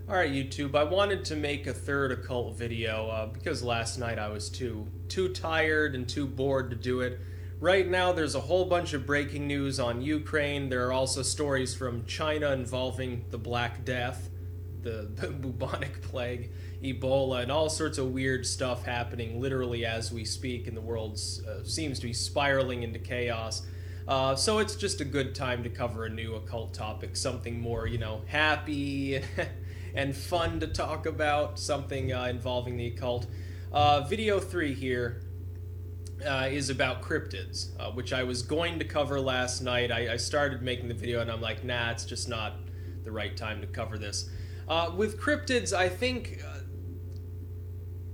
Alright YouTube, I wanted to make a third occult video because last night I was too tired and too bored to do it. Right now there's a whole bunch of breaking news on Ukraine. There are also stories from China involving the Black Death, the bubonic plague, Ebola, and all sorts of weird stuff happening literally as we speak, and the world seems to be spiraling into chaos. So it's just a good time to cover a new occult topic, something more, happy and fun to talk about, something involving the occult. Video 3 here is about cryptids, which I was going to cover last night. I started making the video and I'm like, nah, it's just not the right time to cover this. With cryptids, I think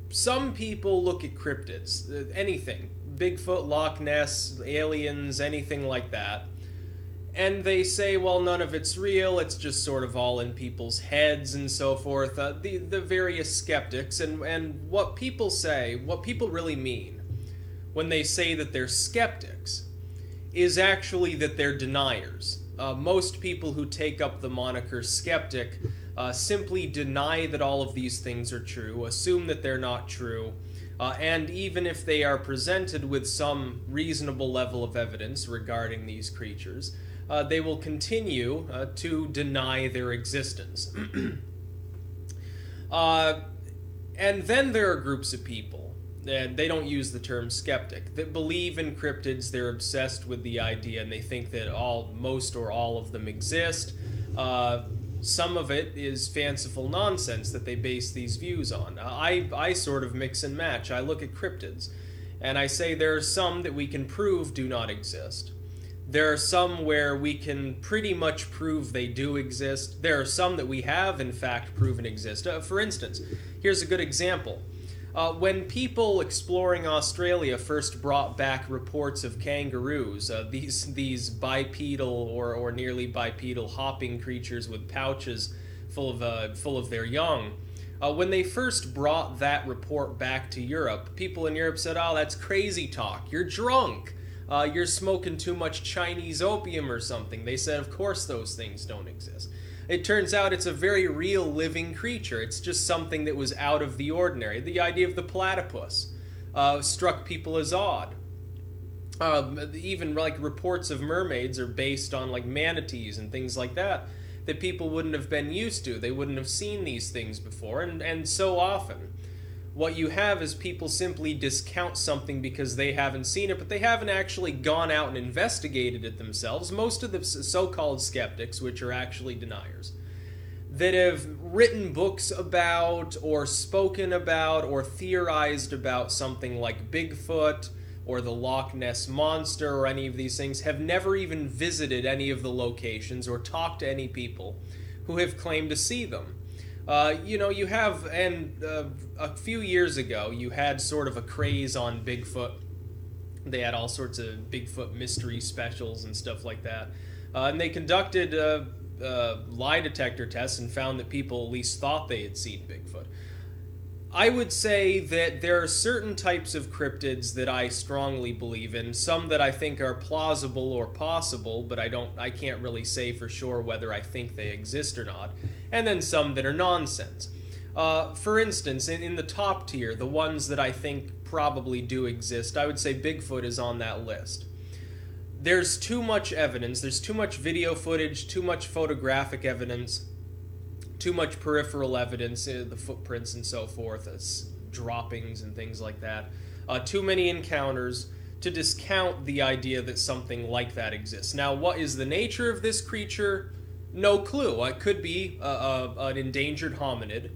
some people look at cryptids, anything, Bigfoot, Loch Ness, aliens, anything like that, and they say, well, none of it's real, it's just sort of all in people's heads and so forth. The various skeptics, and what people say, what people really mean when they say that they're skeptics is actually that they're deniers. Most people who take up the moniker skeptic simply deny that all of these things are true, assume that they're not true, and even if they are presented with some reasonable level of evidence regarding these creatures, they will continue to deny their existence. And then there are groups of people, and they don't use the term skeptic, that believe in cryptids. They're obsessed with the idea, and they think that most or all of them exist. Some of it is fanciful nonsense that they base these views on. I sort of mix and match. I look at cryptids, and I say there are some that we can prove do not exist. There are some where we can pretty much prove they do exist. There are some that we have, in fact, proven exist. For instance, here's a good example. When people exploring Australia first brought back reports of kangaroos, these bipedal or nearly bipedal hopping creatures with pouches full of their young, when they first brought that report back to Europe, people in Europe said, "Oh, that's crazy talk. You're drunk. You're smoking too much Chinese opium or something." They said, of course those things don't exist. It turns out it's a very real living creature. It's just something that was out of the ordinary. The idea of the platypus struck people as odd. Even like reports of mermaids are based on like manatees and things like that people wouldn't have been used to. They wouldn't have seen these things before, and so often what you have is people simply discount something because they haven't seen it, but they haven't actually gone out and investigated it themselves. Most of the so-called skeptics, which are actually deniers, that have written books about or spoken about or theorized about something like Bigfoot or the Loch Ness Monster or any of these things, have never even visited any of the locations or talked to any people who have claimed to see them. You have, and a few years ago, you had sort of a craze on Bigfoot. They had all sorts of Bigfoot mystery specials and stuff like that. And they conducted lie detector tests and found that people at least thought they had seen Bigfoot. I would say that there are certain types of cryptids that I strongly believe in, some that I think are plausible or possible, but I can't really say for sure whether I think they exist or not, and then some that are nonsense. For instance, in the top tier, the ones that I think probably do exist, I would say Bigfoot is on that list. There's too much evidence, there's too much video footage, too much photographic evidence, too much peripheral evidence, the footprints and so forth, droppings and things like that. Too many encounters to discount the idea that something like that exists. Now, what is the nature of this creature? No clue. It could be an endangered hominid.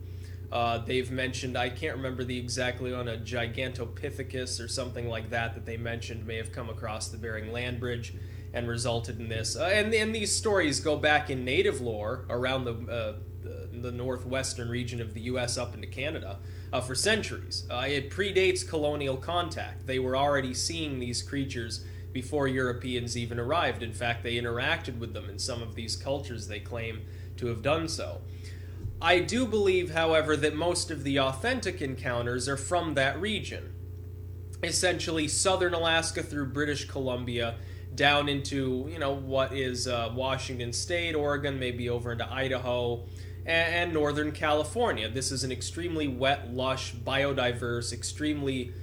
They've mentioned, I can't remember the exactly on a Gigantopithecus or something like that they mentioned may have come across the Bering Land Bridge and resulted in this. And these stories go back in native lore around the northwestern region of the U.S. up into Canada for centuries. It predates colonial contact. They were already seeing these creatures before Europeans even arrived. In fact, they interacted with them in some of these cultures. They claim to have done so. I do believe, however, that most of the authentic encounters are from that region. Essentially, southern Alaska through British Columbia, down into, what is Washington State, Oregon, maybe over into Idaho, and Northern California. This is an extremely wet, lush, biodiverse, extremely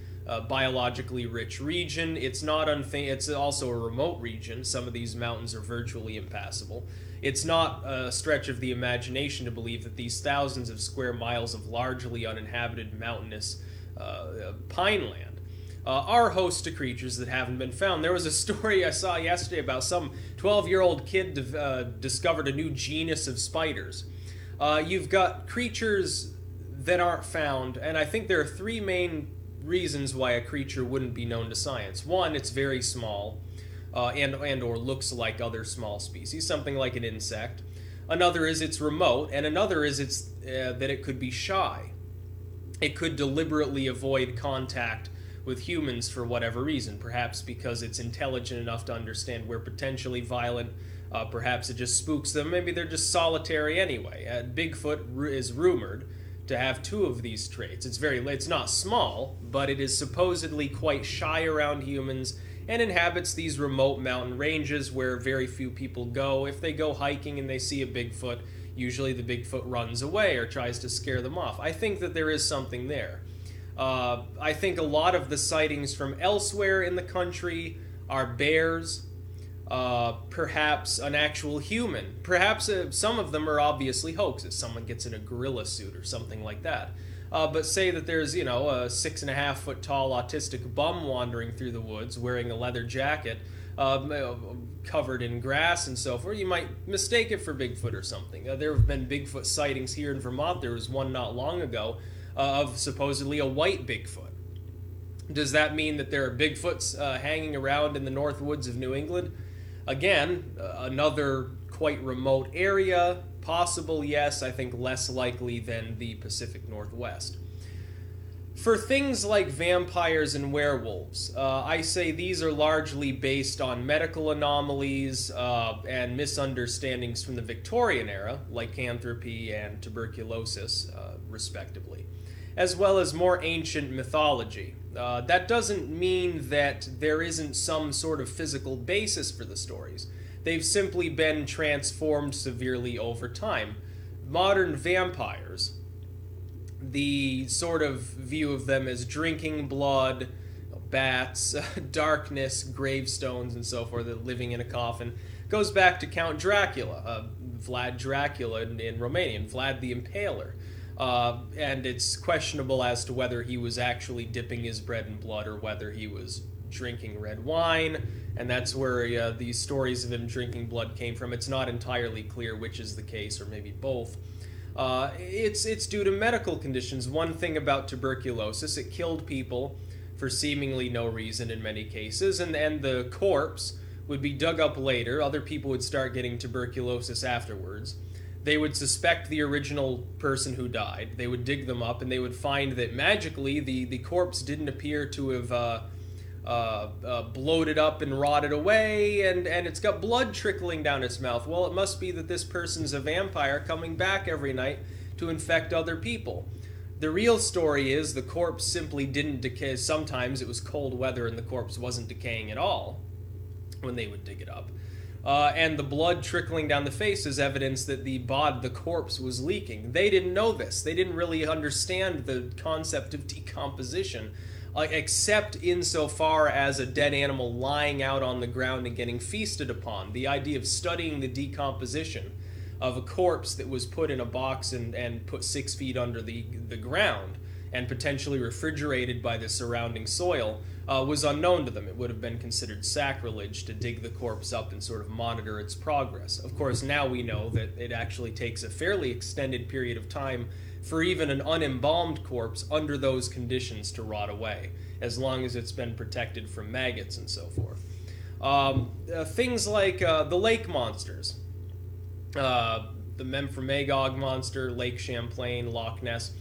biologically rich region. It's not it's also a remote region. Some of these mountains are virtually impassable. It's not a stretch of the imagination to believe that these thousands of square miles of largely uninhabited mountainous pine land are host to creatures that haven't been found. There was a story I saw yesterday about some 12-year-old kid discovered a new genus of spiders. You've got creatures that aren't found, and I think there are three main reasons why a creature wouldn't be known to science. One, it's very small, and or looks like other small species, something like an insect. Another is it's remote, and another is that it could be shy. It could deliberately avoid contact with humans for whatever reason, perhaps because it's intelligent enough to understand we're potentially violent. Perhaps it just spooks them. Maybe they're just solitary anyway. Bigfoot is rumored to have two of these traits. It's not small, but it is supposedly quite shy around humans and inhabits these remote mountain ranges where very few people go. If they go hiking and they see a Bigfoot, usually the Bigfoot runs away or tries to scare them off. I think that there is something there. I think a lot of the sightings from elsewhere in the country are bears, perhaps an actual human. Perhaps some of them are obviously hoaxes. Someone gets in a gorilla suit or something like that. But say that there's, a 6.5 foot tall autistic bum wandering through the woods wearing a leather jacket, covered in grass and so forth. You might mistake it for Bigfoot or something. There have been Bigfoot sightings here in Vermont. There was one not long ago of supposedly a white Bigfoot. Does that mean that there are Bigfoots hanging around in the north woods of New England? Again, another quite remote area. Possible, yes. I think less likely than the Pacific Northwest. For things like vampires and werewolves, I say these are largely based on medical anomalies and misunderstandings from the Victorian era, lycanthropy and tuberculosis, respectively, as well as more ancient mythology. That doesn't mean that there isn't some sort of physical basis for the stories. They've simply been transformed severely over time. Modern vampires, the sort of view of them as drinking blood, bats, darkness, gravestones, and so forth, living in a coffin, goes back to Count Dracula, Vlad Dracula in Romanian, Vlad the Impaler. And it's questionable as to whether he was actually dipping his bread in blood or whether he was drinking red wine, and that's where these stories of him drinking blood came from. It's not entirely clear which is the case, or maybe both. It's due to medical conditions. One thing about tuberculosis, it killed people for seemingly no reason in many cases, and the corpse would be dug up later. Other people would start getting tuberculosis afterwards. They would suspect the original person who died. They would dig them up, and they would find that magically the corpse didn't appear to have bloated up and rotted away, and it's got blood trickling down its mouth. Well, it must be that this person's a vampire coming back every night to infect other people. The real story is the corpse simply didn't decay. Sometimes it was cold weather and the corpse wasn't decaying at all when they would dig it up. And the blood trickling down the face is evidence that the corpse was leaking. They didn't know this. They didn't really understand the concept of decomposition, except insofar as a dead animal lying out on the ground and getting feasted upon. The idea of studying the decomposition of a corpse that was put in a box and put 6 feet under the ground and potentially refrigerated by the surrounding soil was unknown to them. It would have been considered sacrilege to dig the corpse up and sort of monitor its progress. Of course, now we know that it actually takes a fairly extended period of time for even an unembalmed corpse under those conditions to rot away, as long as it's been protected from maggots and so forth. Things like the lake monsters, the Memphremagog monster, Lake Champlain, Loch Ness.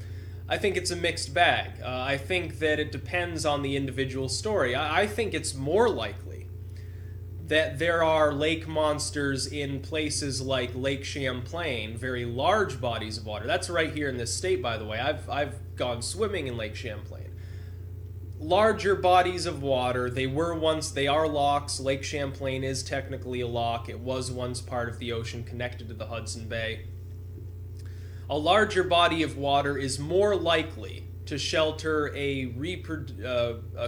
I think it's a mixed bag. I think that it depends on the individual story. I think it's more likely that there are lake monsters in places like Lake Champlain, very large bodies of water. That's right here in this state, by the way. I've gone swimming in Lake Champlain. larger bodies of water. They are locks. Lake Champlain is technically a lock. It was once part of the ocean connected to the Hudson Bay. A larger body of water is more likely to shelter a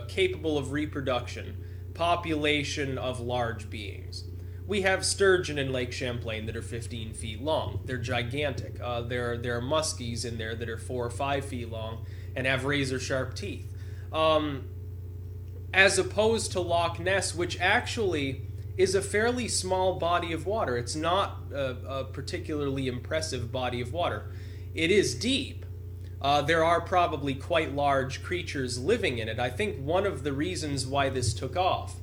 capable of reproduction population of large beings. We have sturgeon in Lake Champlain that are 15 feet long. They're gigantic. There are muskies in there that are 4 or 5 feet long and have razor-sharp teeth. As opposed to Loch Ness, which actually is a fairly small body of water. It's not a particularly impressive body of water. It is deep. There are probably quite large creatures living in it. I think one of the reasons why this took off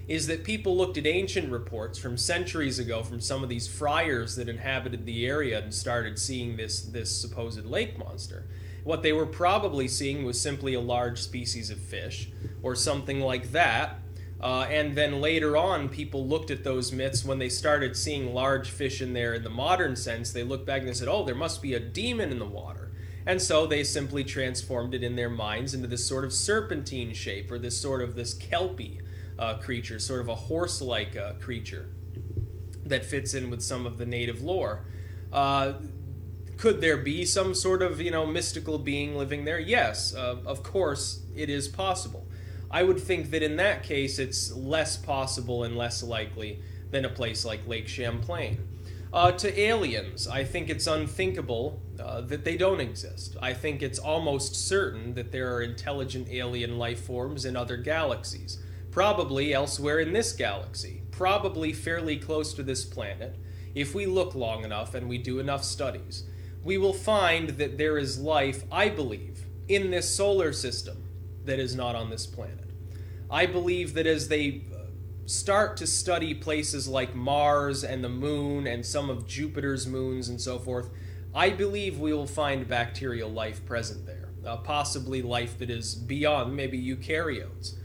is that people looked at ancient reports from centuries ago from some of these friars that inhabited the area and started seeing this supposed lake monster. What they were probably seeing was simply a large species of fish or something like that. And then later on, people looked at those myths when they started seeing large fish in there in the modern sense. They looked back and they said, oh, there must be a demon in the water. And so they simply transformed it in their minds into this sort of serpentine shape, or this kelpie creature, sort of a horse-like creature that fits in with some of the native lore. Could there be some sort of, mystical being living there? Yes, of course it is possible. I would think that in that case it's less possible and less likely than a place like Lake Champlain. To aliens, I think it's unthinkable that they don't exist. I think it's almost certain that there are intelligent alien life forms in other galaxies. Probably elsewhere in this galaxy. Probably fairly close to this planet. If we look long enough and we do enough studies, we will find that there is life, I believe, in this solar system that is not on this planet. I believe that as they start to study places like Mars and the moon and some of Jupiter's moons and so forth, I believe we will find bacterial life present there. Possibly life that is beyond maybe eukaryotes,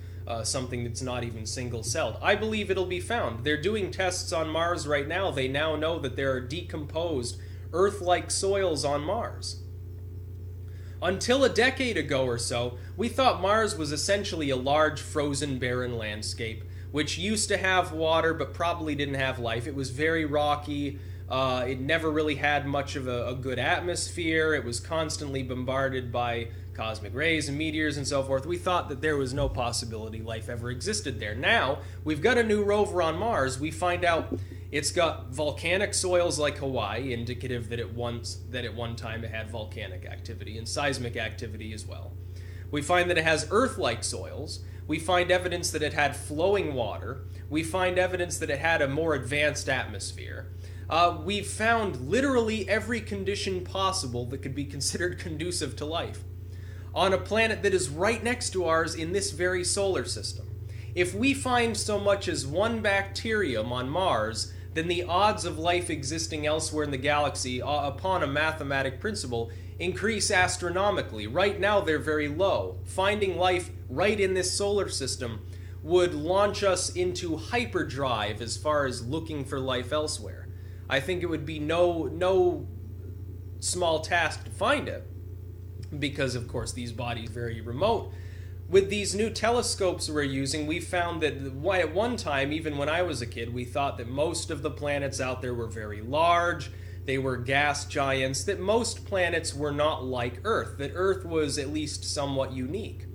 something that's not even single-celled. I believe it'll be found. They're doing tests on Mars right now. They now know that there are decomposed Earth-like soils on Mars. Until a decade ago or so, we thought Mars was essentially a large frozen barren landscape, which used to have water but probably didn't have life. It was very rocky. It never really had much of a good atmosphere. It was constantly bombarded by cosmic rays and meteors and so forth. We thought that there was no possibility life ever existed there. Now, we've got a new rover on Mars. We find out it's got volcanic soils like Hawaii, indicative that at one time it had volcanic activity and seismic activity as well. We find that it has Earth-like soils. We find evidence that it had flowing water. We find evidence that it had a more advanced atmosphere. We've found literally every condition possible that could be considered conducive to life on a planet that is right next to ours in this very solar system. If we find so much as one bacterium on Mars, then the odds of life existing elsewhere in the galaxy, upon a mathematic principle, increase astronomically. Right now they're very low. Finding life right in this solar system would launch us into hyperdrive as far as looking for life elsewhere. I think it would be no small task to find it, because of course these bodies are very remote. With these new telescopes we're using, we found that at one time, even when I was a kid, we thought that most of the planets out there were very large, they were gas giants, that most planets were not like Earth, that Earth was at least somewhat unique.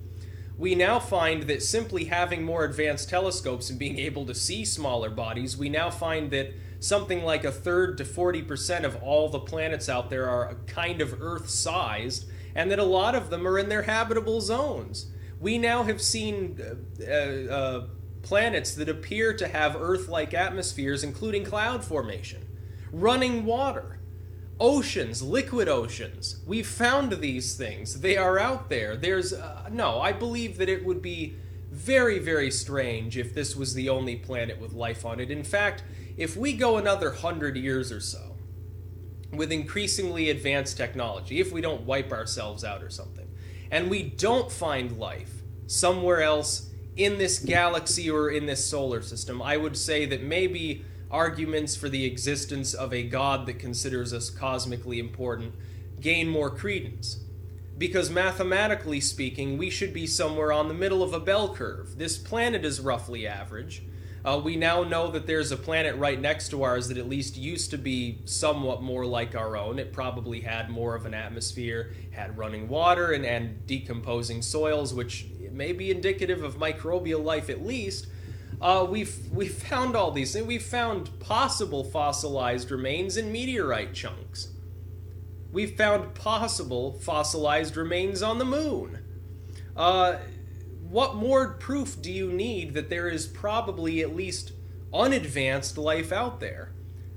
We now find that simply having more advanced telescopes and being able to see smaller bodies, we now find that something like 1/3 to 40% of all the planets out there are kind of Earth-sized, and that a lot of them are in their habitable zones. We now have seen planets that appear to have Earth-like atmospheres, including cloud formation, running water, oceans, liquid oceans. We've found these things. They are out there. I believe that it would be very, very strange if this was the only planet with life on it. In fact, if we go another 100 years or so, with increasingly advanced technology, if we don't wipe ourselves out or something, and we don't find life somewhere else in this galaxy or in this solar system, I would say that maybe arguments for the existence of a God that considers us cosmically important gain more credence. because mathematically speaking, we should be somewhere on the middle of a bell curve. This planet is roughly average. We now know that there's a planet right next to ours that at least used to be somewhat more like our own. It probably had more of an atmosphere, had running water and decomposing soils, which may be indicative of microbial life at least. We've found all these things. We've found possible fossilized remains in meteorite chunks. We've found possible fossilized remains on the moon. What more proof do you need that there is probably at least unadvanced life out there?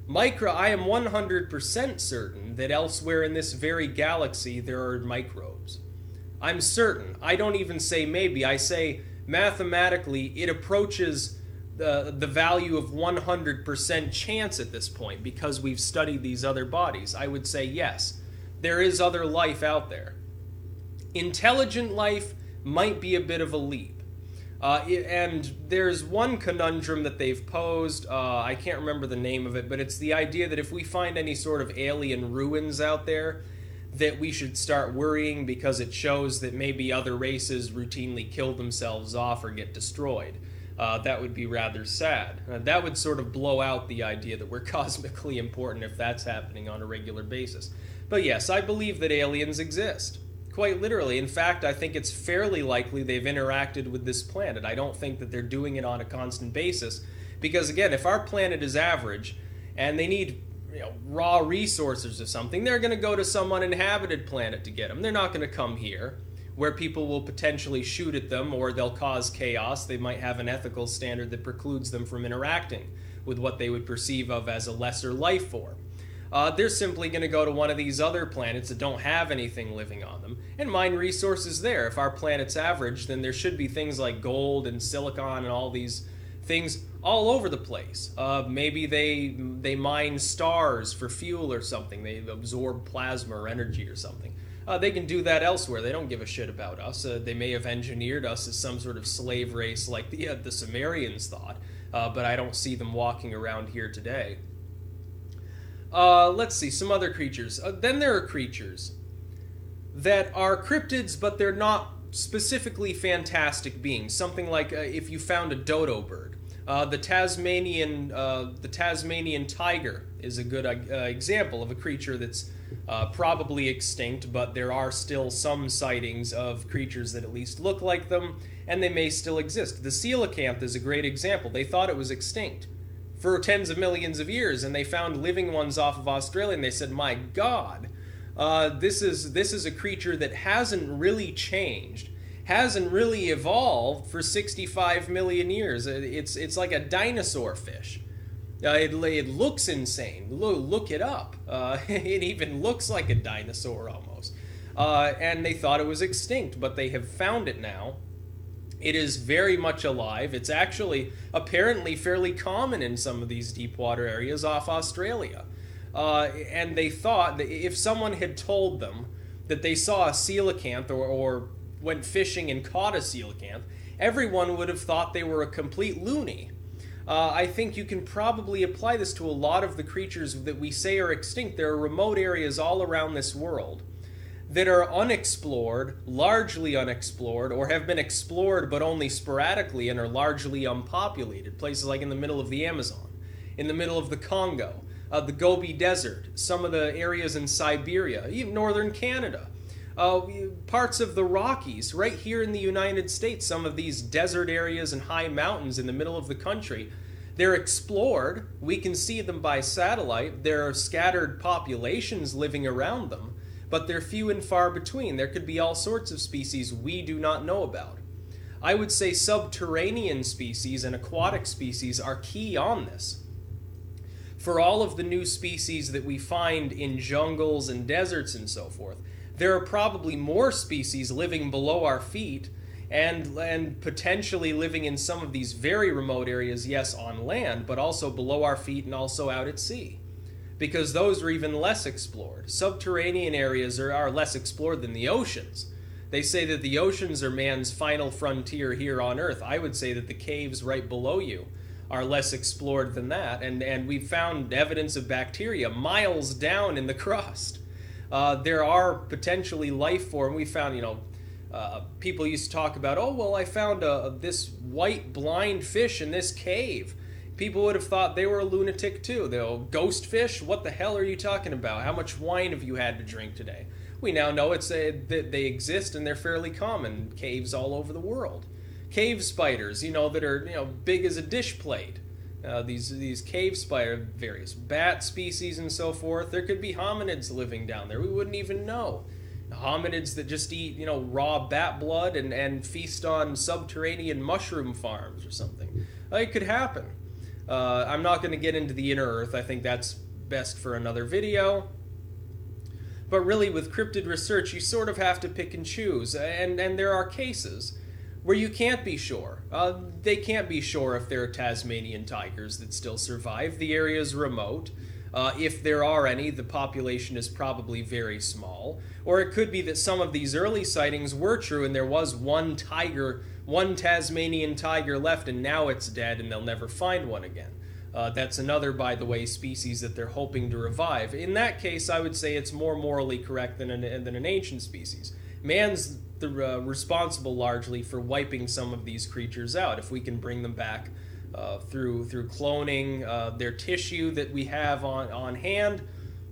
I am 100% certain that elsewhere in this very galaxy there are microbes. I'm certain. I don't even say maybe. I say mathematically it approaches the value of 100% chance at this point because we've studied these other bodies. I would say yes, there is other life out there. Intelligent life might be a bit of a leap. And there's one conundrum that they've posed, I can't remember the name of it, but it's the idea that if we find any sort of alien ruins out there, that we should start worrying because it shows that maybe other races routinely kill themselves off or get destroyed. That would be rather sad. That would sort of blow out the idea that we're cosmically important if that's happening on a regular basis. But yes, I believe that aliens exist. Quite literally. In fact, I think it's fairly likely they've interacted with this planet. I don't think that they're doing it on a constant basis. Because again, if our planet is average and they need raw resources or something, they're going to go to some uninhabited planet to get them. They're not going to come here, where people will potentially shoot at them or they'll cause chaos. They might have an ethical standard that precludes them from interacting with what they would perceive of as a lesser life form. They're simply going to go to one of these other planets that don't have anything living on them and mine resources there. If our planet's average, then there should be things like gold and silicon and all these things all over the place. Maybe they mine stars for fuel or something. They absorb plasma or energy or something. They can do that elsewhere. They don't give a shit about us. They may have engineered us as some sort of slave race like the Sumerians thought, but I don't see them walking around here today. Let's see, some other creatures. Then there are creatures that are cryptids, but they're not specifically fantastic beings. Something like if you found a dodo bird. The Tasmanian tiger is a good example of a creature that's probably extinct, but there are still some sightings of creatures that at least look like them, and they may still exist. The coelacanth is a great example. They thought it was extinct for tens of millions of years, and they found living ones off of Australia, and they said, my God, this is a creature that hasn't really changed, hasn't really evolved for 65 million years. It's like a dinosaur fish. It looks insane. Look it up. It even looks like a dinosaur almost. And they thought it was extinct, but they have found it now. It is very much alive. It's actually apparently fairly common in some of these deep water areas off Australia. And they thought that if someone had told them that they saw a coelacanth or went fishing and caught a coelacanth, everyone would have thought they were a complete loony. I think you can probably apply this to a lot of the creatures that we say are extinct. There are remote areas all around this world that are unexplored, largely unexplored, or have been explored but only sporadically and are largely unpopulated. Places like in the middle of the Amazon, in the middle of the Congo, the Gobi Desert, some of the areas in Siberia, even northern Canada, parts of the Rockies, right here in the United States, some of these desert areas and high mountains in the middle of the country. They're explored. We can see them by satellite. There are scattered populations living around them, but they're few and far between. There could be all sorts of species we do not know about. I would say subterranean species and aquatic species are key on this. For all of the new species that we find in jungles and deserts and so forth, there are probably more species living below our feet and potentially living in some of these very remote areas, yes, on land, but also below our feet and also out at sea, because those are even less explored. Subterranean areas are less explored than the oceans. They say that the oceans are man's final frontier here on Earth. I would say that the caves right below you are less explored than that, and we've found evidence of bacteria miles down in the crust. There are potentially life form. We found, people used to talk about, oh, well, I found this white blind fish in this cave. People would have thought they were a lunatic too. They'll, ghost fish? What the hell are you talking about? How much wine have you had to drink today? We now know that they exist and they're fairly common. Caves all over the world. Cave spiders, that are big as a dish plate. These cave spider, various bat species and so forth. There could be hominids living down there. We wouldn't even know. Hominids that just eat raw bat blood and feast on subterranean mushroom farms or something. It could happen. I'm not going to get into the inner earth. I think that's best for another video. But really, with cryptid research, you sort of have to pick and choose. And there are cases where you can't be sure. They can't be sure if there are Tasmanian tigers that still survive. The area is remote. If there are any, the population is probably very small. Or it could be that some of these early sightings were true and there was one Tasmanian tiger left, and now it's dead and they'll never find one again. That's another, by the way, species that they're hoping to revive. In that case, I would say it's more morally correct than an ancient species. Man's responsible largely for wiping some of these creatures out. If we can bring them back through cloning their tissue that we have on hand,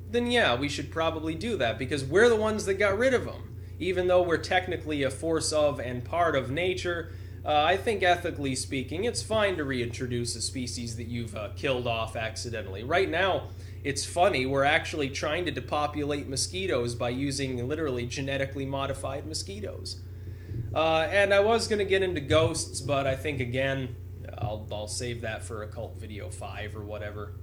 then yeah, we should probably do that, because we're the ones that got rid of them. Even though we're technically a force of and part of nature, I think ethically speaking, it's fine to reintroduce a species that you've killed off accidentally. Right now, it's funny, we're actually trying to depopulate mosquitoes by using literally genetically modified mosquitoes. And I was going to get into ghosts, but I think, again, I'll save that for Occult Video 5 or whatever,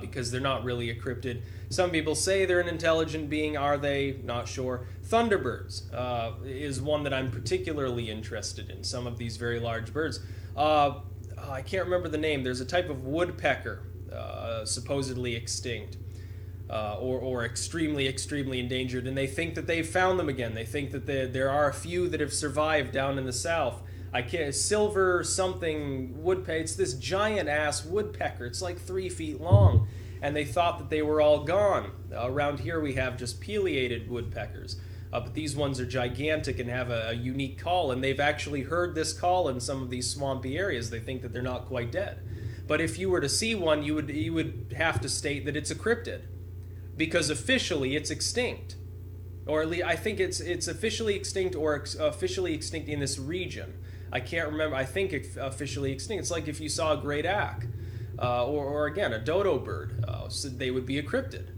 because they're not really a cryptid. Some people say they're an intelligent being. Are they? Not sure. Thunderbirds is one that I'm particularly interested in, some of these very large birds. I can't remember the name. There's a type of woodpecker, supposedly extinct, or extremely, extremely endangered, and they think that they've found them again. They think that there are a few that have survived down in the south. Silver something woodpecker. It's this giant ass woodpecker. It's like 3 feet long, and they thought that they were all gone. Around here we have just pileated woodpeckers, but these ones are gigantic and have a unique call, and they've actually heard this call in some of these swampy areas. They think that they're not quite dead. But if you were to see one, you would have to state that it's a cryptid, because officially it's extinct, or at least I think it's officially extinct, or officially extinct in this region. I can't remember. I think it's officially extinct. It's like if you saw a great ack, or again, a dodo bird, so they would be a cryptid.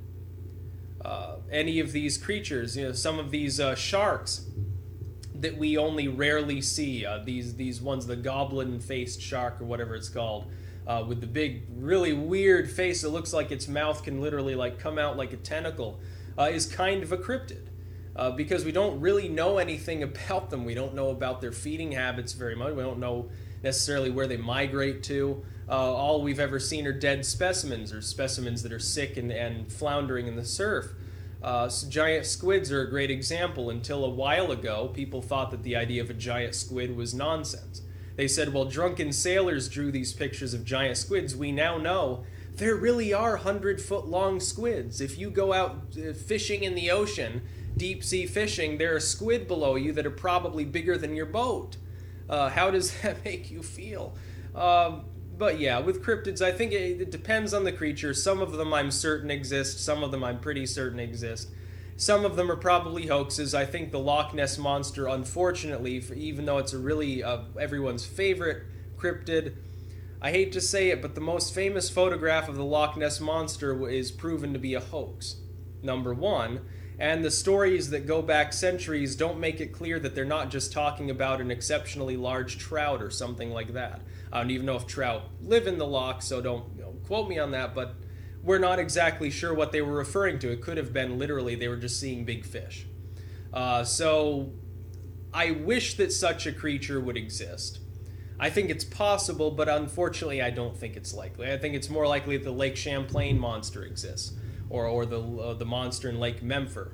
Any of these creatures, some of these sharks that we only rarely see, these ones, the goblin-faced shark or whatever it's called, with the big, really weird face that looks like its mouth can literally come out like a tentacle, is kind of a cryptid. Because we don't really know anything about them. We don't know about their feeding habits very much. We don't know necessarily where they migrate to. All we've ever seen are dead specimens, or specimens that are sick and floundering in the surf. So giant squids are a great example. Until a while ago, people thought that the idea of a giant squid was nonsense. They said, well, drunken sailors drew these pictures of giant squids. We now know there really are 100-foot-long squids. If you go out fishing in the ocean, deep sea fishing, there are squid below you that are probably bigger than your boat. How does that make you feel? But yeah, with cryptids, I think it depends on the creature. Some of them I'm certain exist. Some of them I'm pretty certain exist. Some of them are probably hoaxes. I think the Loch Ness Monster, unfortunately, even though it's a really everyone's favorite cryptid, I hate to say it, but the most famous photograph of the Loch Ness Monster is proven to be a hoax, number one. And the stories that go back centuries don't make it clear that they're not just talking about an exceptionally large trout or something like that. I don't even know if trout live in the loch, so don't quote me on that, but we're not exactly sure what they were referring to. It could have been literally they were just seeing big fish. So I wish that such a creature would exist. I think it's possible, but unfortunately I don't think it's likely. I think it's more likely that the Lake Champlain monster exists, or the monster in Lake Magog,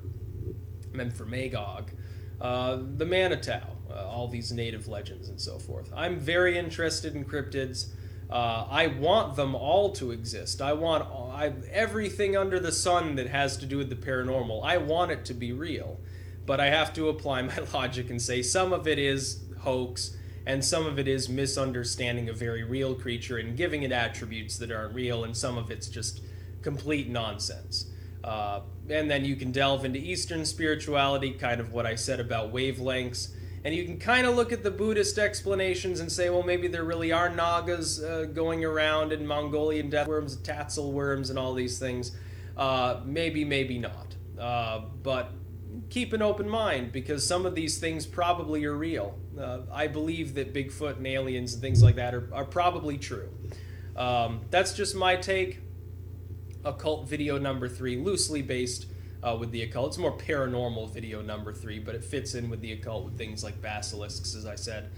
the Manitou, all these native legends and so forth. I'm very interested in cryptids. I want them all to exist. I everything under the sun that has to do with the paranormal, I want it to be real. But I have to apply my logic and say some of it is hoax, and some of it is misunderstanding a very real creature and giving it attributes that aren't real, and some of it's just complete nonsense. And then you can delve into Eastern spirituality, kind of what I said about wavelengths, and you can kind of look at the Buddhist explanations and say, well, maybe there really are Nagas going around, and Mongolian death worms, tassel worms, and all these things. Maybe, maybe not. But keep an open mind, because some of these things probably are real. I believe that Bigfoot and aliens and things like that are probably true. That's just my take. Occult video number 3, loosely based with the occult. It's more paranormal video number 3, but it fits in with the occult with things like basilisks, as I said.